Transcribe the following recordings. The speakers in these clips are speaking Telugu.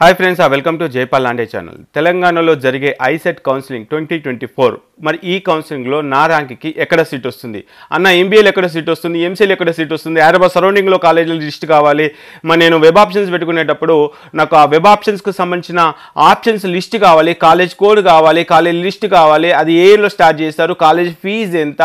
Hi friends, welcome to Jaipal లాండే channel. తెలంగాణలో జరిగే ఐసెట్ కౌన్సిలింగ్ 2024 మరి ఈ కౌన్సిలింగ్లో నా ర్యాంక్కి ఎక్కడ సీట్ వస్తుంది అన్న, ఎంబీఏలో ఎక్కడ సీట్ వస్తుంది, ఎంసీఏలో ఎక్కడ సీట్ వస్తుంది, హైదరాబాద్ సరౌండింగ్లో కాలేజీల లిస్ట్ కావాలి. మరి నేను వెబ్ ఆప్షన్స్ పెట్టుకునేటప్పుడు నాకు ఆ వెబ్ ఆప్షన్స్కి సంబంధించిన ఆప్షన్స్ లిస్ట్ కావాలి, కాలేజ్ కోడ్ కావాలి, కాలేజ్ లిస్ట్ కావాలి, అది ఏ ఇయర్లో స్టార్ట్ చేస్తారు, కాలేజ్ ఫీజు ఎంత,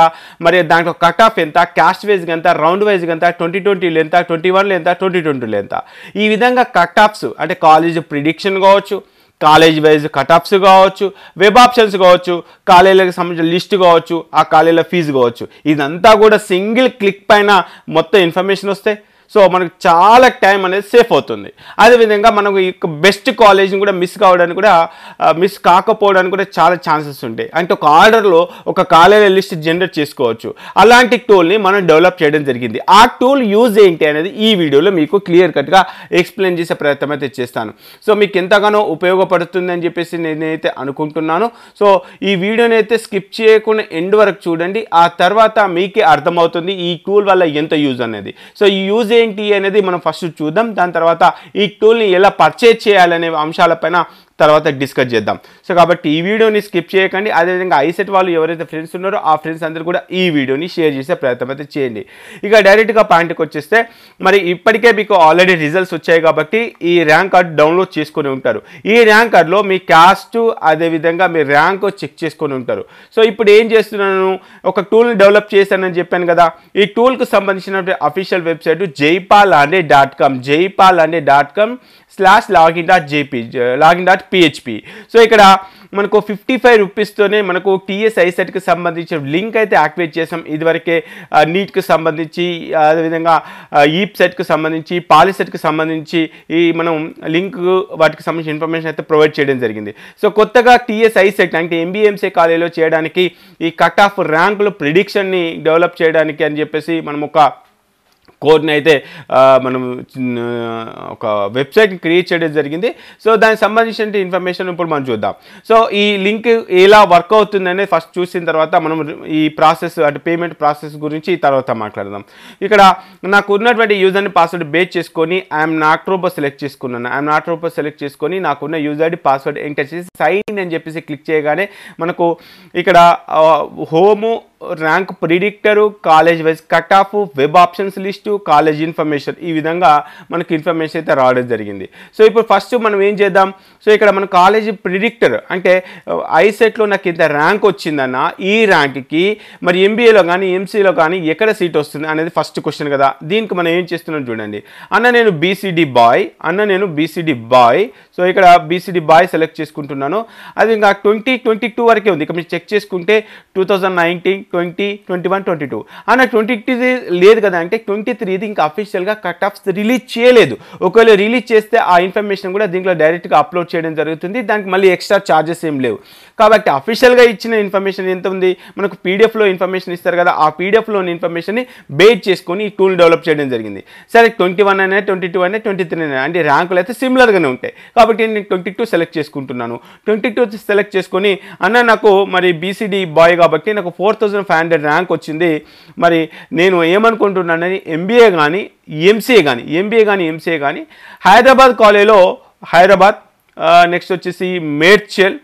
మరి దాంట్లో కట్ ఆఫ్ ఎంత, క్యాస్ట్ వైజ్గా ఎంత, రౌండ్ వైజ్గా ఎంత, 2020లో ఎంత, 21లో ఎంత, 2022లో ఎంత, ఈ విధంగా కట్ ఆఫ్స్ అంటే కాలేజ్ ప్రిడిక్షన్ కావచ్చు, కాలేజ్ వైజ్ కట్ ఆఫ్స్ కావచ్చు, వెబ్ ఆప్షన్స్ కావచ్చు, కాలేజీలకు సంబంధించిన లిస్ట్ కావచ్చు, ఆ కాలేజీల ఫీజు కావచ్చు, ఇదంతా కూడా సింగిల్ క్లిక్ పైన మొత్తం ఇన్ఫర్మేషన్ వస్తే సో మనకు చాలా టైం అనేది సేఫ్ అవుతుంది. అదేవిధంగా మనకు ఈ బెస్ట్ కాలేజ్ని కూడా మిస్ కాకపోవడానికి కూడా చాలా ఛాన్సెస్ ఉంటాయి. అంటే ఒక ఆర్డర్లో ఒక కాలేజీ లిస్ట్ జనరేట్ చేసుకోవచ్చు. అలాంటి టూల్ని మనం డెవలప్ చేయడం జరిగింది. ఆ టూల్ యూజ్ ఏంటి అనేది ఈ వీడియోలో మీకు క్లియర్ కట్గా ఎక్స్ప్లెయిన్ చేసే ప్రయత్నం అయితే చేస్తాను. సో మీకు ఎంతగానో ఉపయోగపడుతుంది అని చెప్పేసి నేనైతే అనుకుంటున్నాను. సో ఈ వీడియోని అయితే స్కిప్ చేయకుండా ఎండ్ వరకు చూడండి. ఆ తర్వాత మీకే అర్థమవుతుంది ఈ టూల్ వల్ల ఎంత యూజ్ అనేది. సో ఈ యూజ్ ఏంటి అనేది మనం ఫస్ట్ చూద్దాం. దాని తర్వాత ఈ టూల్ని ఎలా పర్చేజ్ చేయాలనే అంశాలపైన తర్వాత డిస్కస్ చేద్దాం. సో కాబట్టి ఈ వీడియోని స్కిప్ చేయకండి. అదేవిధంగా ఐసెట్ వాళ్ళు ఎవరైతే ఫ్రెండ్స్ ఉన్నారో ఆ ఫ్రెండ్స్ అందరూ కూడా ఈ వీడియోని షేర్ చేసే ప్రయత్నం అయితే చేయండి. ఇక డైరెక్ట్గా పాయింట్కి వచ్చేస్తే, మరి ఇప్పటికే మీకు ఆల్రెడీ రిజల్ట్స్ వచ్చాయి కాబట్టి ఈ ర్యాంక్ కార్డ్ డౌన్లోడ్ చేసుకొని ఉంటారు. ఈ ర్యాంక్ కార్డ్లో మీ క్యాస్ట్ అదేవిధంగా మీ ర్యాంక్ చెక్ చేసుకొని ఉంటారు. సో ఇప్పుడు ఏం చేస్తున్నాను, ఒక టూల్ని డెవలప్ చేశానని చెప్పాను కదా. ఈ టూల్కి సంబంధించిన అఫీషియల్ వెబ్సైట్ jaipalanday.com/login.php. సో ఇక్కడ మనకు 55 రూపీస్తోనే మనకు టీఎస్ ఐసెట్కి సంబంధించిన లింక్ అయితే యాక్టివేట్ చేసాం. ఇదివరకే నీట్కి సంబంధించి, అదేవిధంగా ఈప్ సెట్కి సంబంధించి, పాలిసెట్కి సంబంధించి ఈ మనం లింక్ వాటికి సంబంధించిన ఇన్ఫర్మేషన్ అయితే ప్రొవైడ్ చేయడం జరిగింది. సో కొత్తగా టీఎస్ ఐసెట్ అంటే ఎంబీఎంసీ కాలేజీలో చేయడానికి ఈ కట్ ఆఫ్ ర్యాంకులు ప్రిడిక్షన్ని డెవలప్ చేయడానికి అని చెప్పేసి మనం ఒక కోడ్ని అయితే మనం ఒక వెబ్సైట్ని క్రియేట్ చేయడం జరిగింది. సో దానికి సంబంధించిన ఇన్ఫర్మేషన్ ఇప్పుడు మనం చూద్దాం. సో ఈ లింక్ ఎలా వర్క్ అవుతుందనేది ఫస్ట్ చూసిన తర్వాత మనం ఈ ప్రాసెస్ అంటే పేమెంట్ ప్రాసెస్ గురించి తర్వాత మాట్లాడదాం. ఇక్కడ నాకు ఉన్నటువంటి యూజర్ని పాస్వర్డ్ బేస్ చేసుకొని ఐఎమ్ నాట్ రోబో సెలెక్ట్ చేసుకొని నాకున్న యూజర్ ఐడి పాస్వర్డ్ ఎంటర్ చేసి సైన్ అని చెప్పేసి క్లిక్ చేయగానే మనకు ఇక్కడ home, rank predictor, college wise cut off, web options list, college information, ఈ విధంగా మనకు ఇన్ఫర్మేషన్ అయితే రావడం జరిగింది. సో ఇప్పుడు ఫస్ట్ మనం ఏం చేద్దాం, సో ఇక్కడ మన కాలేజ్ ప్రిడిక్టర్ అంటే ఐసెట్లో నాకు ఇంత ర్యాంక్ వచ్చిందన్న, ఈ ర్యాంక్కి మరి ఎంబీఏలో కానీ ఎంసీలో కానీ ఎక్కడ సీట్ వస్తుంది అనేది ఫస్ట్ క్వశ్చన్ కదా. దీనికి మనం ఏం చేస్తున్నాం చూడండి. నేను బీసీడీ బాయ్ సో ఇక్కడ బీసీడీ బాయ్ సెలెక్ట్ చేసుకుంటున్నాను. అది ఇంకా 2022 వరకే ఉంది. ఇక మీరు చెక్ చేసుకుంటే 2019, 20, 21, 22 అన్న 22 లేదు కదా అంటే 23 ఇంకా అఫీషియల్గా కట్ ఆఫ్స్ రిలీజ్ చేయలేదు. ఒకవేళ రిలీజ్ చేస్తే ఆ ఇన్ఫర్మేషన్ కూడా దీంట్లో డైరెక్ట్గా అప్లోడ్ చేయడం జరుగుతుంది. దానికి మళ్ళీ ఎక్స్ట్రా ఛార్జెస్ ఏం లేవు. కాబట్టి అఫీషియల్గా ఇచ్చిన ఇన్ఫర్మేషన్ ఎంత ఉంది, మనకు పీడిఎఫ్లో ఇన్ఫర్మేషన్ ఇస్తారు కదా, ఆ పీడిఎఫ్లోని ఇన్ఫర్మేషన్ని బేస్ చేసుకొని ఈ టూల్ డెవలప్ చేయడం జరిగింది. సరే 21 అయినా 22 అయినా 23 అయినా అంటే ర్యాంకులు అయితే సిమిలర్గానే ఉంటాయి. కాబట్టి నేను 22 సెలెక్ట్ చేసుకుంటున్నాను. 22 సెలెక్ట్ చేసుకొని నాకు మరి బీసీడీ బాయ్ కాబట్టి నాకు 4500 ర్యాంక్ వచ్చింది. మరి నేను ఏమనుకుంటున్నానని ఎంబీఏ కానీ ఎంసీఏ కానీ హైదరాబాద్ కాలేజీలో నెక్స్ట్ వచ్చేసి మేడ్చల్,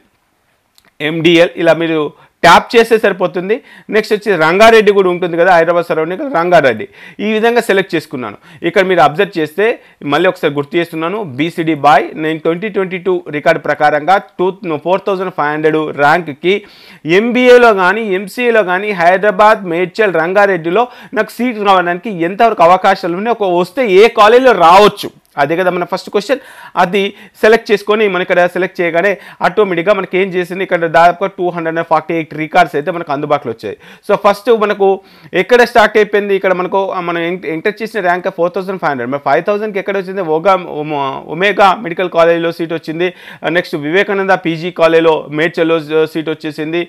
ఎండిఎల్ ఇలా మీరు ట్యాప్ చేస్తే సరిపోతుంది. నెక్స్ట్ వచ్చి రంగారెడ్డి కూడా ఉంటుంది కదా, హైదరాబాద్ సరౌండింగ్ రంగారెడ్డి, ఈ విధంగా సెలెక్ట్ చేసుకున్నాను. ఇక్కడ మీరు అబ్జర్వ్ చేస్తే మళ్ళీ ఒకసారి గుర్తు చేస్తున్నాను, బీసీడీ బాయ్ నేను 2022 రికార్డు ప్రకారంగా 4500 ర్యాంక్కి ఎంబీఏలో కానీ ఎంసీఏలో కానీ హైదరాబాద్, మేడ్చల్, రంగారెడ్డిలో నాకు సీట్ రావడానికి ఎంతవరకు అవకాశాలు ఉన్నాయి, వస్తే ఏ కాలేజీలో రావచ్చు, అదే కదా మన ఫస్ట్ క్వశ్చన్. అది సెలెక్ట్ చేసుకొని మన ఇక్కడ సెలెక్ట్ చేయగానే ఆటోమేటిక్గా మనకి ఏం చేసింది, ఇక్కడ దాదాపుగా 248 రికార్డ్స్ అయితే మనకు అందుబాటులో వచ్చాయి. సో ఫస్ట్ మనకు ఎక్కడ స్టార్ట్ అయిపోయింది, ఇక్కడ మనం ఎంటర్ చేసిన ర్యాంక్ 4500. మరి 5000కి ఎక్కడ వచ్చింది, ఒమేగా మెడికల్ కాలేజ్లో సీట్ వచ్చింది. నెక్స్ట్ వివేకానంద పీజీ కాలేజ్లో మేడ్చల్లో సీట్ వచ్చేసింది.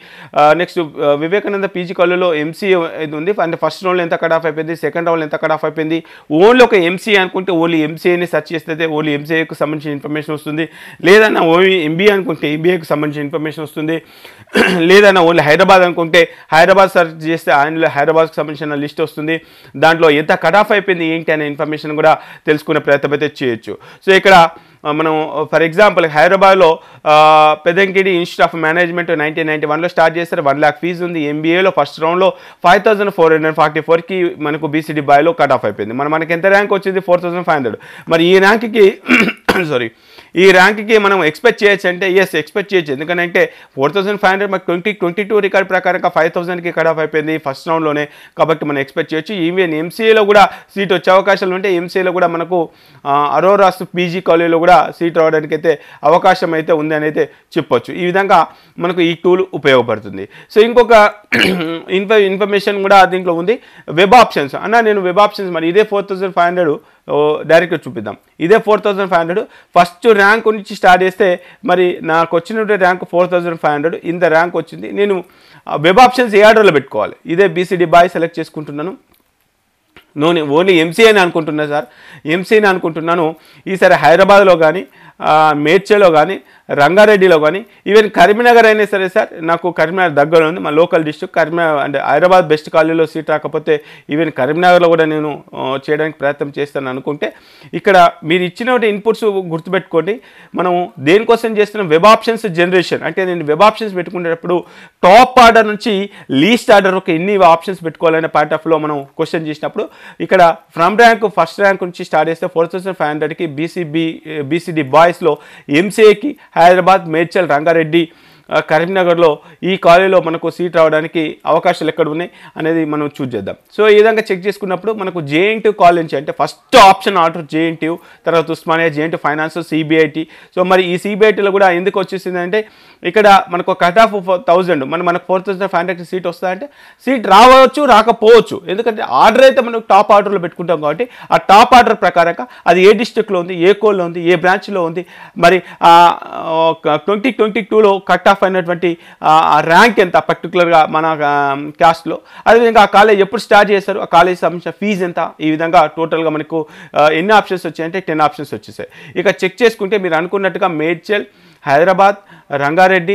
నెక్స్ట్ వివేకానంద పీజీ కాలేజ్లో ఎంసీఏ ఉంది. అంటే ఫస్ట్ రౌండ్లో ఎంత కట్ ఆఫ్ అయిపోయింది, సెకండ్ రౌండ్లో ఎంత కట్ ఆఫ్ అయిపోయింది. ఓన్లీ ఒక ఎంసీఏ అనుకుంటే ఓన్లీ ఎంసీఏని సెర్చ్ చేస్తే ఓన్లీ ఎంసీఏకి సంబంధించిన ఇన్ఫర్మేషన్ వస్తుంది. లేదన్నా ఓన్లీ ఎంబీఏ అనుకుంటే ఎంబీఏకి సంబంధించిన ఇన్ఫర్మేషన్ వస్తుంది. లేదన్నా ఓన్లీ హైదరాబాద్ అనుకుంటే హైదరాబాద్ సెర్చ్ చేస్తే ఆయనలో హైదరాబాద్కి సంబంధించిన లిస్ట్ వస్తుంది. దాంట్లో ఎంత కట్ ఆఫ్ అయిపోయింది ఏంటి అనే ఇన్ఫర్మేషన్ కూడా తెలుసుకునే ప్రయత్నం అయితే చేయొచ్చు. సో ఇక్కడ మనం ఫర్ ఎగ్జాంపుల్ హైదరాబాద్లో పెదంకిడి ఇన్స్టిట్యూట్ ఆఫ్ మేనేజ్మెంట్ 1991లో స్టార్ట్ చేస్తారు, 1 lakh ఫీజు ఉంది. ఎంబీఏలో ఫస్ట్ రౌండ్లో 5444కి మనకు బీసీడీ బాయ్లో కట్ ఆఫ్ అయిపోయింది. మనకి ఎంత ర్యాంక్ వచ్చింది? 4500. మరి ఈ ర్యాంక్కి ఈ ర్యాంక్కి మనం ఎక్స్పెక్ట్ చేయొచ్చు అంటే ఎస్ ఎక్స్పెక్ట్ చేయొచ్చు. ఎందుకంటే 4500 మనకు 2022 రికార్డ్ ప్రకారంగా 5000కి కట్ ఆఫ్ అయిపోయింది ఫస్ట్ రౌండ్లోనే. కాబట్టి మనం ఎక్స్పెక్ట్ చేయొచ్చు. ఈవెన్ ఎంసీఏలో కూడా సీట్ వచ్చే అవకాశాలు ఉంటే ఎంసీఏలో కూడా మనకు అరోరాస్ పీజీ కాలేజీలో కూడా సీట్ రావడానికి అయితే అవకాశం అయితే ఉంది అని అయితే చెప్పొచ్చు. ఈ విధంగా మనకు ఈ టూల్ ఉపయోగపడుతుంది. సో ఇంకొక ఇన్ఫర్మేషన్ కూడా దీంట్లో ఉంది, వెబ్ ఆప్షన్స్. అన్న నేను వెబ్ ఆప్షన్స్ మరి ఇదే 4500 డైరెక్ట్గా చూపిద్దాం. ఇదే 4500 ఫస్ట్ ర్యాంక్ నుంచి స్టార్ట్ చేస్తే మరి నాకు వచ్చిన ర్యాంక్ 4500 ఇంత ర్యాంక్ వచ్చింది. నేను వెబ్ ఆప్షన్స్ ఏ ఆర్డర్లో పెట్టుకోవాలి? ఇదే బీసీడీ బాయ్ సెలెక్ట్ చేసుకుంటున్నాను. ఓన్లీ ఎంసీఏని అనుకుంటున్నా సార్, ఎంసీఏని అనుకుంటున్నాను. ఈసారి హైదరాబాద్లో కానీ మేడ్చల్లో కానీ రంగారెడ్డిలో కానీ ఈవెన్ కరీంనగర్ అయినా సరే సార్, నాకు కరీంనగర్ దగ్గర ఉంది, మా లోకల్ డిస్ట్రిక్ట్ కరీంనగర్. అంటే హైదరాబాద్ బెస్ట్ కాలేజీలో సీట్ రాకపోతే ఈవెన్ కరీంనగర్లో కూడా నేను చేయడానికి ప్రయత్నం చేస్తాను అనుకుంటే ఇక్కడ మీరు ఇచ్చిన ఇన్పుట్స్ గుర్తుపెట్టుకోండి. మనం దేనికోసం చేస్తున్నాం? Web options generation. అంటే నేను వెబ్ ఆప్షన్స్ పెట్టుకునేటప్పుడు టాప్ ఆర్డర్ నుంచి లీస్ట్ ఆర్డర్ ఒక ఎన్ని ఆప్షన్స్ పెట్టుకోవాలనే పాయింట్ ఆఫ్ లో మనం క్వశ్చన్ చేసినప్పుడు ఇక్కడ ఫ్రమ్ ర్యాంక్ ఫస్ట్ ర్యాంక్ నుంచి స్టార్ట్ చేస్తే 4500కి బీసీడీ బాయ్స్లో ఎంసీఏకి హైదరాబాద్, మేడ్చల్, రంగారెడ్డి, కరీంనగర్లో ఈ కాలేజీలో మనకు సీట్ రావడానికి అవకాశాలు ఎక్కడ ఉన్నాయి అనేది మనం చూస్ చేద్దాం. సో ఈ విధంగా చెక్ చేసుకున్నప్పుడు మనకు జేఎన్టీయూ కాలేజ్ నుంచి అంటే ఫస్ట్ ఆప్షన్ ఆర్డర్ జేఎన్టీయూ, తర్వాత Osmania, JNTU finance, CBIT. So మరి ఈ సిబిఐటీలో కూడా ఎందుకు వచ్చేసింది అంటే ఇక్కడ మనకు కట్ ఆఫ్ 1000 మనకు 4500 సీట్ వస్తుందంటే సీట్ రావచ్చు రాకపోవచ్చు. ఎందుకంటే ఆర్డర్ అయితే మనం టాప్ ఆర్డర్లో పెట్టుకుంటాం కాబట్టి ఆ టాప్ ఆర్డర్ ప్రకారంగా అది ఏ డిస్ట్రిక్ట్లో ఉంది, ఏ కోల్లో ఉంది, ఏ బ్రాంచ్లో ఉంది, మరి 2022లో కట్ ఆఫ్ అయినటువంటి ర్యాంక్ ఎంత పర్టికులర్గా మన క్యాస్ట్లో, అదేవిధంగా ఆ కాలేజ్ ఎప్పుడు స్టార్ట్ చేశారు, ఆ కాలేజ్ సంబంధించిన ఫీజు ఎంత, ఈ విధంగా టోటల్గా మనకు ఎన్ని ఆప్షన్స్ వచ్చాయంటే 10 ఆప్షన్స్ వచ్చేసాయి. ఇక చెక్ చేసుకుంటే మీరు అనుకున్నట్టుగా మేడ్చల్, హైదరాబాద్, రంగారెడ్డి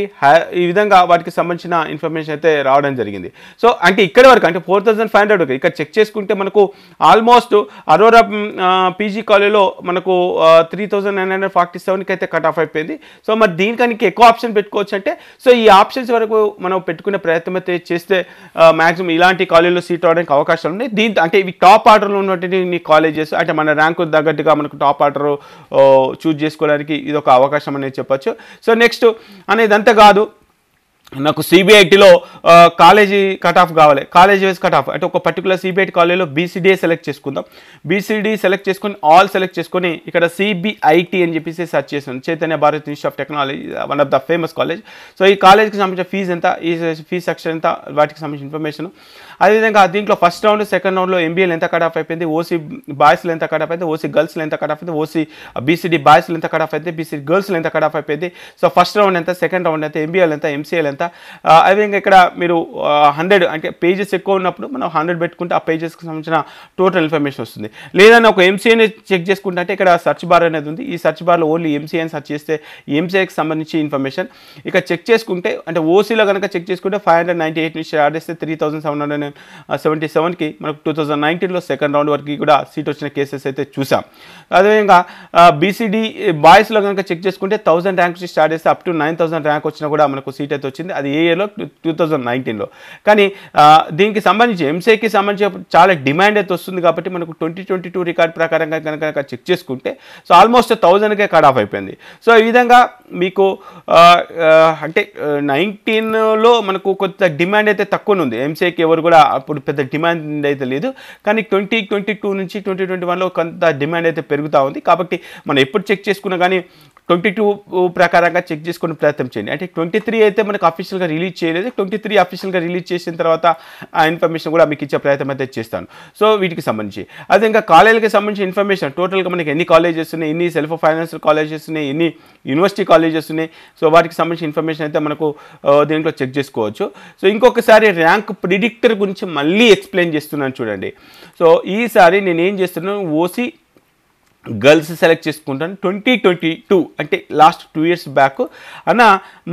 ఈ విధంగా వాటికి సంబంధించిన ఇన్ఫర్మేషన్ అయితే రావడం జరిగింది. సో అంటే ఇక్కడ వరకు అంటే 4500 ఇక్కడ చెక్ చేసుకుంటే మనకు ఆల్మోస్ట్ అరోరా పీజీ కాలేజ్లో మనకు 3947కి అయితే కట్ ఆఫ్ అయిపోయింది. సో మరి దీనికనికి ఎక్కువ ఆప్షన్ పెట్టుకోవచ్చు అంటే సో ఈ ఆప్షన్స్ వరకు మనం పెట్టుకునే ప్రయత్నం అయితే చేస్తే మ్యాక్సిమం ఇలాంటి కాలేజీలో సీట్ రావడానికి అవకాశాలు ఉన్నాయి. దీంతో అంటే ఇవి టాప్ ఆర్డర్లో ఉన్నటువంటి కాలేజెస్ అంటే మన ర్యాంకు తగ్గట్టుగా మనకు టాప్ ఆర్డర్ చూజ్ చేసుకోవడానికి ఇది ఒక అవకాశం అనేది చెప్పొచ్చు. సో నెక్స్ట్ అనేది అంతే కాదు, నాకు సిబిఐటిలో కాలేజీ కట్ ఆఫ్ కావాలి, కాలేజీ వైజ్ కట్ ఆఫ్ అంటే ఒక పర్టికులర్ సిబిఐటి కాలేజీలో బీసీడీఏ సెలెక్ట్ చేసుకుందాం. బీసీడీ సెలెక్ట్ చేసుకొని ఆల్ సెలెక్ట్ చేసుకొని ఇక్కడ సిబిఐటి అని చెప్పేసి సెర్చ్ చేసాను. Chaitanya Bharat institute of technology, one of the famous college. So ఈ కాలేజ్కి సంబంధించిన ఫీజు ఎంత, ఈ ఫీజ్ సెక్షన్ ఎంత, వాటికి సంబంధించిన ఇన్ఫర్మేషన్. అదేవిధంగా దీంట్లో ఫస్ట్ రౌండ్, సెకండ్ రౌండ్లో ఎంబీఏలు ఎంత కట్ ఆఫ్ అయిపోయింది, ఓసీ బాయ్స్లో ఎంత కట్ ఆఫ్ అయితే, ఓసీ గర్ల్స్లో ఎంత కట్ ఆఫ్ అయితే, ఓసీ బీసీడీ బాయ్స్లో ఎంత కట్ ఆఫ్ అయితే, బీసీడీ గర్ల్స్లో ఎంత కట్ ఆఫ్ అయిపోయింది. సో ఫస్ట్ రౌండ్ ఎంత, సెకండ్ రౌండ్ ఎంత, ఎంబీఏలు ఎంత, ఎంసీఏలు ఎంత. అదేవిధంగా ఇక్కడ మీరు 100 అంటే పేజెస్ ఎక్కువ ఉన్నప్పుడు మనం 100 పెట్టుకుంటే ఆ పేజెస్కి సంబంధించిన టోటల్ ఇన్ఫర్మేషన్ వస్తుంది. లేదని ఒక ఎంసీఏని చెక్ చేసుకుంటే అంటే ఇక్కడ సర్చ్ బార్ అనేది ఉంది. ఈ సర్చ్ బార్లో ఓన్లీ ఎంసీఏని సర్చ్ చేస్తే ఎంసీఏకి సంబంధించి ఇన్ఫర్మేషన్ ఇక చెక్ చేసుకుంటే అంటే ఓసీలో కనుక చెక్ చేసుకుంటే 598 నుంచి స్టార్ట్ చేస్తే 3777కి మనకు 2019లో సెకండ్ రౌండ్ వరకు కూడా సీట్ వచ్చిన కేసెస్ అయితే చూసాం. అదేవిధంగా బీసీడీ బాయ్స్లో కనుక చెక్ చేసుకుంటే 1000 ర్యాంక్ నుంచి స్టార్ట్ చేస్తే అప్ టు 9000 ర్యాంక్ వచ్చినా కూడా మనకు సీట్ అయితే వచ్చింది. అది ఏ ఇయర్లో 2019లో. కానీ దీనికి సంబంధించి ఎంసీఏకి సంబంధించి చాలా డిమాండ్ అయితే వస్తుంది కాబట్టి మనకు 2022 రికార్డ్ ప్రకారంగా కనుక చెక్ చేసుకుంటే సో ఆల్మోస్ట్ 1000కే కట్ ఆఫ్ అయిపోయింది. సో ఈ విధంగా మీకు అంటే 19లో మనకు కొంత డిమాండ్ అయితే తక్కువ ఉంది. ఎంసీఏకి ఎవరు కూడా అప్పుడు పెద్ద డిమాండ్ అయితే లేదు. కానీ 2022 నుంచి 2021లో కొంత డిమాండ్ అయితే పెరుగుతూ ఉంది. కాబట్టి మనం ఎప్పుడు చెక్ చేసుకున్నా కానీ 22 ప్రకారంగా చెక్ చేసుకునే ప్రయత్నం చేయండి. అంటే 23 అయితే మనకు అఫీషియల్గా రిలీజ్ చేయలేదు. 23 అఫీషియల్గా రిలీజ్ చేసిన తర్వాత ఆ ఇన్ఫర్మేషన్ కూడా మీకు ఇచ్చే ప్రయత్నం అయితే చేస్తాను. సో వీటికి సంబంధించి అదే ఇంకా కాలేజీకి సంబంధించి ఇన్ఫర్మేషన్ టోటల్గా మనకి ఎన్ని కాలేజెస్ ఉన్నాయి, ఎన్ని సెల్ఫ్ ఫైనాన్షియల్ కాలేజెస్ ఉన్నాయి, ఎన్ని యూనివర్సిటీ కాలేజెస్ ఉన్నాయి. సో వాటికి సంబంధించిన ఇన్ఫర్మేషన్ అయితే మనకు దీంట్లో చెక్ చేసుకోవచ్చు. సో ఇంకొకసారి ర్యాంక్ ప్రిడిక్టర్ గురించి మళ్ళీ ఎక్స్ప్లెయిన్ చేస్తున్నాను చూడండి. సో ఈసారి నేను ఏం చేస్తున్నాను, ఓసీ గర్ల్స్ సెలెక్ట్ చేసుకుంటాను. 2022 అంటే లాస్ట్ 2 years బ్యాక్ అన్న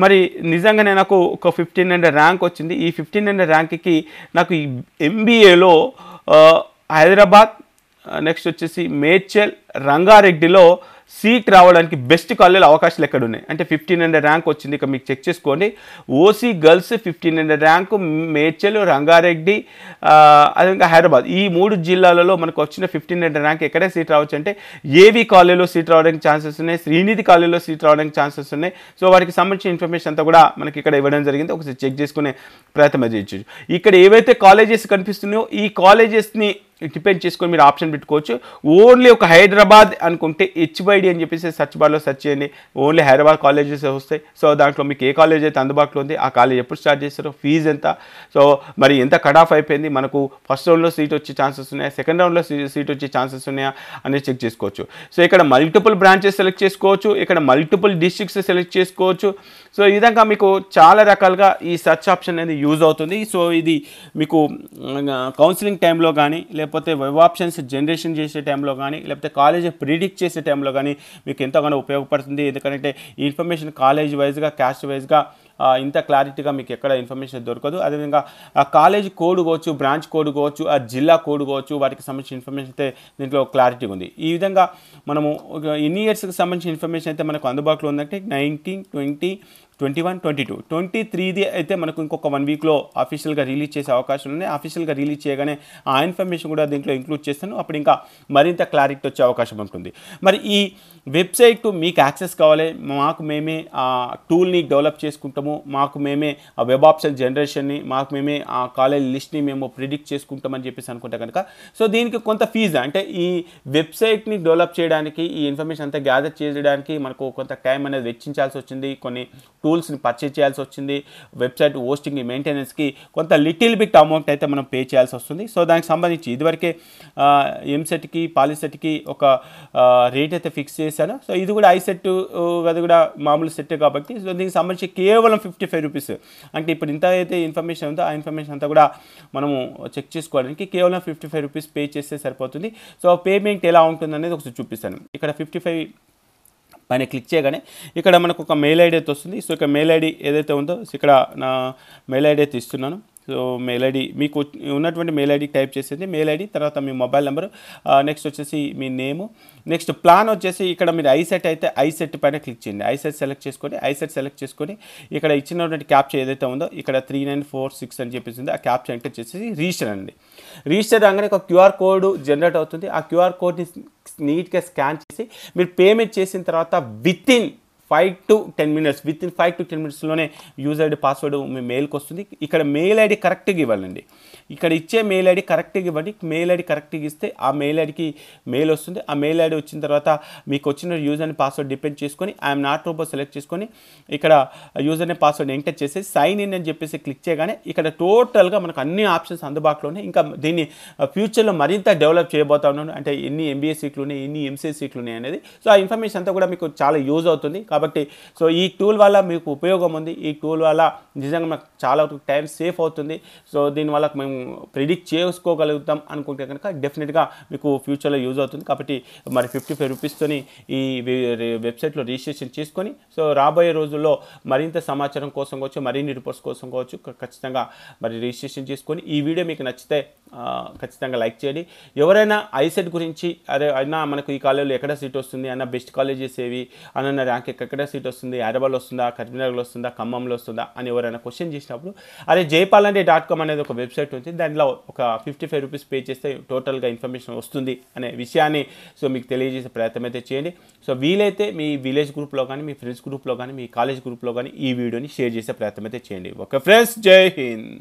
మరి నిజంగానే నాకు ఒక 1500 ర్యాంక్ వచ్చింది. ఈ 1500 ర్యాంక్కి నాకు ఈ ఎంబీఏలో హైదరాబాద్, నెక్స్ట్ వచ్చేసి మేడ్చల్, రంగారెడ్డిలో సీట్ రావడానికి బెస్ట్ కాలేజీలో అవకాశాలు ఎక్కడ ఉన్నాయి అంటే 1500 ర్యాంక్ వచ్చింది. ఇక మీకు చెక్ చేసుకోండి. OC girls 1500 rank Medchal, Rangareddy, అదేవిధంగా హైదరాబాద్, ఈ 3 జిల్లాలలో మనకు వచ్చిన 1500 ర్యాంక్ ఎక్కడే సీట్ రావచ్చు అంటే ఏవి కాలేజీలో సీట్ రావడానికి ఛాన్సెస్ ఉన్నాయి, శ్రీనిధి కాలేజీలో సీట్ రావడానికి ఛాన్సెస్ ఉన్నాయి. సో వాటికి సంబంధించిన ఇన్ఫర్మేషన్ అంతా కూడా మనకి ఇక్కడ ఇవ్వడం జరిగింది. ఒకసారి చెక్ చేసుకునే ప్రయత్నం చేయొచ్చు. ఇక్కడ ఏవైతే కాలేజెస్ కనిపిస్తున్నాయో ఈ కాలేజెస్ని డిపెండ్ చేసుకొని మీరు ఆప్షన్ పెట్టుకోవచ్చు. ఓన్లీ ఒక హైదరాబాద్ అనుకుంటే హెచ్వైడి అని చెప్పేసి సర్చ్ బార్లో సెర్చ్ చేయండి. ఓన్లీ హైదరాబాద్ కాలేజెస్ వస్తాయి. సో దాంట్లో మీకు ఏ కాలేజ్ అయితే అందుబాటులో ఉంది, ఆ కాలేజ్ ఎప్పుడు స్టార్ట్ చేస్తారో, ఫీజు ఎంత, సో మరి ఎంత కట్ ఆఫ్ అయిపోయింది, మనకు ఫస్ట్ రౌండ్లో సీట్ వచ్చే ఛాన్సెస్ ఉన్నాయా, సెకండ్ రౌండ్లో సీట్ వచ్చే ఛాన్సెస్ ఉన్నాయా అనేది చెక్ చేసుకోవచ్చు. సో ఇక్కడ మల్టిపుల్ బ్రాంచెస్ సెలెక్ట్ చేసుకోవచ్చు, ఇక్కడ మల్టిపుల్ డిస్ట్రిక్ట్స్ సెలెక్ట్ చేసుకోవచ్చు. సో ఈ విధంగా మీకు చాలా రకాలుగా ఈ సెర్చ్ ఆప్షన్ అనేది యూజ్ అవుతుంది. సో ఇది మీకు కౌన్సిలింగ్ టైంలో కానీ, లేకపోతే వెబ్ ఆప్షన్స్ జనరేషన్ చేసే టైంలో కానీ, లేకపోతే కాలేజ్ ప్రిడిక్ట్ చేసే టైంలో కానీ మీకు ఎంతగానో ఉపయోగపడుతుంది. ఎందుకంటే ఈ ఇన్ఫర్మేషన్ కాలేజ్ వైజ్గా, క్యాస్ట్ వైజ్గా ఇంత క్లారిటీగా మీకు ఎక్కడ ఇన్ఫర్మేషన్ దొరకదు. అదేవిధంగా ఆ కాలేజ్ కోడ్ కావచ్చు, బ్రాంచ్ కోడ్ కావచ్చు, ఆ జిల్లా కోడ్ కావచ్చు, వాటికి సంబంధించిన ఇన్ఫర్మేషన్ అయితే దీంట్లో క్లారిటీగా ఉంది. ఈ విధంగా మనము ఎన్ని ఇయర్స్కి సంబంధించిన ఇన్ఫర్మేషన్ అయితే మనకు అందుబాటులో ఉందంటే 19, 20, 21, 22, 23ది అయితే మనకు ఇంకొక 1 వీక్లో అఫీషియల్గా రిలీజ్ చేసే అవకాశం ఉన్నాయి. అఫీషియల్గా రిలీజ్ చేయగానే ఆ ఇన్ఫర్మేషన్ కూడా దీంట్లో ఇంక్లూడ్ చేస్తాను. అప్పుడు ఇంకా మరింత క్లారిటీ వచ్చే అవకాశం ఉంటుంది. మరి ఈ వెబ్సైట్ మీకు యాక్సెస్ కావాలి, మాకు మేమే ఆ టూల్ని డెవలప్ చేసుకుంటాము, మాకు మేమే ఆ వెబ్ ఆప్షన్ జనరేషన్ని, మాకు మేమే ఆ కాలేజ్ లిస్ట్ని మేము ప్రిడిక్ట్ చేసుకుంటామని చెప్పేసి అనుకుంటే కనుక సో దీనికి కొంత ఫీజు అంటే ఈ వెబ్సైట్ని డెవలప్ చేయడానికి, ఈ ఇన్ఫర్మేషన్ అంతా గ్యాదర్ చేయడానికి మనకు కొంత టైం అనేది వెచ్చించాల్సి వచ్చింది. కొన్ని టూల్స్ని పర్చేజ్ చేయాల్సి వచ్చింది. వెబ్సైట్ హోస్టింగ్ మెయింటెనెన్స్కి కొంత లిటిల్ బిట్ అమౌంట్ అయితే మనం పే చేయాల్సి వస్తుంది. సో దానికి సంబంధించి ఇదివరకే ఎంసెట్కి, పాలిసెట్కి ఒక రేట్ అయితే ఫిక్స్ చేశాను. సో ఇది కూడా ఐసెట్, అది కూడా మామూలు సెట్ కాబట్టి సో దీనికి సంబంధించి కేవలం 55 రూపీస్. అంటే ఇప్పుడు ఇంత అయితే ఇన్ఫర్మేషన్ ఉందో ఆ ఇన్ఫర్మేషన్ అంతా కూడా మనము చెక్ చేసుకోవడానికి కేవలం 55 రూపీస్ పే చేస్తే సరిపోతుంది. సో పేమెంట్ ఎలా ఉంటుంది అనేది ఒకసారి చూపిస్తాను. ఇక్కడ 55 పైన క్లిక్ చేయగానే ఇక్కడ మనకు ఒక మెయిల్ ఐడి అయితే వస్తుంది. సో ఇక్కడ మెయిల్ ఐడి ఏదైతే ఉందో ఇక్కడ నా మెయిల్ ఐడి అయితే ఇస్తున్నాను. సో మెయిల్ ఐడి మీకు ఉన్నటువంటి మెయిల్ ఐడి టైప్ చేసేది, మెయిల్ ఐడి తర్వాత మీ మొబైల్ నెంబర్, నెక్స్ట్ వచ్చేసి మీ నేము, నెక్స్ట్ ప్లాన్ వచ్చేసి ఇక్కడ మీరు ఐసెట్ అయితే ఐసెట్ పైన క్లిక్ చేయండి. ఐసెట్ సెలెక్ట్ చేసుకొని ఇక్కడ ఇచ్చినటువంటి క్యాప్చా ఏదైతే ఉందో ఇక్కడ 3946 అని చెప్పేసి ఆ క్యాప్చా ఎంటర్ చేసేసి రిజిస్టర్ అండి. రిజిస్టర్ రాగానే ఒక క్యూఆర్ కోడ్ జనరేట్ అవుతుంది. ఆ క్యూఆర్ కోడ్ని నీట్గా స్కాన్ చేసి మీరు పేమెంట్ చేసిన తర్వాత వితిన్ 5 to 10 మినిట్స్లోనే యూజర్ ఐడి పాస్వర్డ్ మీ మెయిల్కి వస్తుంది. ఇక్కడ మెయిల్ ఐడి కరెక్ట్గా ఇవ్వాలండి. ఇక్కడ ఇచ్చే మెయిల్ ఐడి కరెక్ట్గా ఇవ్వండి. మెయిల్ ఐడి కరెక్ట్గా ఇస్తే ఆ మెయిల్ ఐడికి మెయిల్ వస్తుంది. ఆ మెయిల్ ఐడి వచ్చిన తర్వాత మీకు వచ్చిన యూజర్ అండ్ పాస్వర్డ్ డిపెండ్ చేసుకొని ఐఎమ్ నాట్ రోబోట్ సెలెక్ట్ చేసుకొని ఇక్కడ యూజర్ అండ్ పాస్వర్డ్ ఎంటర్ చేసి సైన్ ఇన్ అని చెప్పేసి క్లిక్ చేయగానే ఇక్కడ టోటల్గా మనకు అన్ని ఆప్షన్స్ అందుబాటులోనే. ఇంకా దీన్ని ఫ్యూచర్లో మరింత డెవలప్ చేయబోతా ఉన్నాను. అంటే ఎన్ని ఎంబీఏ సీట్లు ఉన్నాయి, ఎన్ని ఎంసీఏ సీట్లు ఉన్నాయి అనేది. సో ఆ ఇన్ఫర్మేషన్ అంతా కూడా మీకు చాలా యూజ్ అవుతుంది. కాబట్టి సో ఈ టూల్ వల్ల మీకు ఉపయోగం ఉంది. ఈ టూల్ వల్ల నిజంగా మనకు చాలా టైం సేఫ్ అవుతుంది. సో దీనివల్ల మేము ప్రిడిక్ట్ చేసుకోగలుగుతాం అనుకుంటే కనుక డెఫినెట్గా మీకు ఫ్యూచర్లో యూజ్ అవుతుంది. కాబట్టి మరి 55 రూపీస్తోని ఈ వెబ్సైట్లో రిజిస్ట్రేషన్ చేసుకొని సో రాబోయే రోజుల్లో మరింత సమాచారం కోసం కావచ్చు, మరిన్ని రిపోర్ట్స్ కోసం కావచ్చు ఖచ్చితంగా మరి రిజిస్ట్రేషన్ చేసుకొని ఈ వీడియో మీకు నచ్చితే ఖచ్చితంగా లైక్ చేయండి. ఎవరైనా ఐసెట్ గురించి అరే అయినా మనకు ఈ కాలేజీలో ఎక్కడ సీట్ వస్తుంది అన్న, బెస్ట్ కాలేజెస్ ఏవి అన్న, ర్యాంక్ ఎక్కడ సీట్ వస్తుంది, హైదరాబాద్లో వస్తుందా, కరీంనగర్లో వస్తుందా, ఖమ్మంలో వస్తుందా అని ఎవరైనా క్వశ్చన్ చేసినప్పుడు అరే jaypalanre.com అనేది ఒక వెబ్సైట్ ఉంది. దాంట్లో ఒక 55 రూపీస్ పే చేస్తే టోటల్గా ఇన్ఫర్మేషన్ వస్తుంది అనే విషయాన్ని సో మీకు తెలియజేసే ప్రయత్నం అయితే చేయండి. సో వీలైతే మీ విలేజ్ గ్రూప్లో కానీ, మీ ఫ్రెండ్స్ గ్రూప్లో కానీ, మీ కాలేజ్ గ్రూప్లో కానీ ఈ వీడియోని షేర్ చేసే ప్రయత్నం అయితే చేయండి. ఓకే ఫ్రెండ్స్, జై హింద్.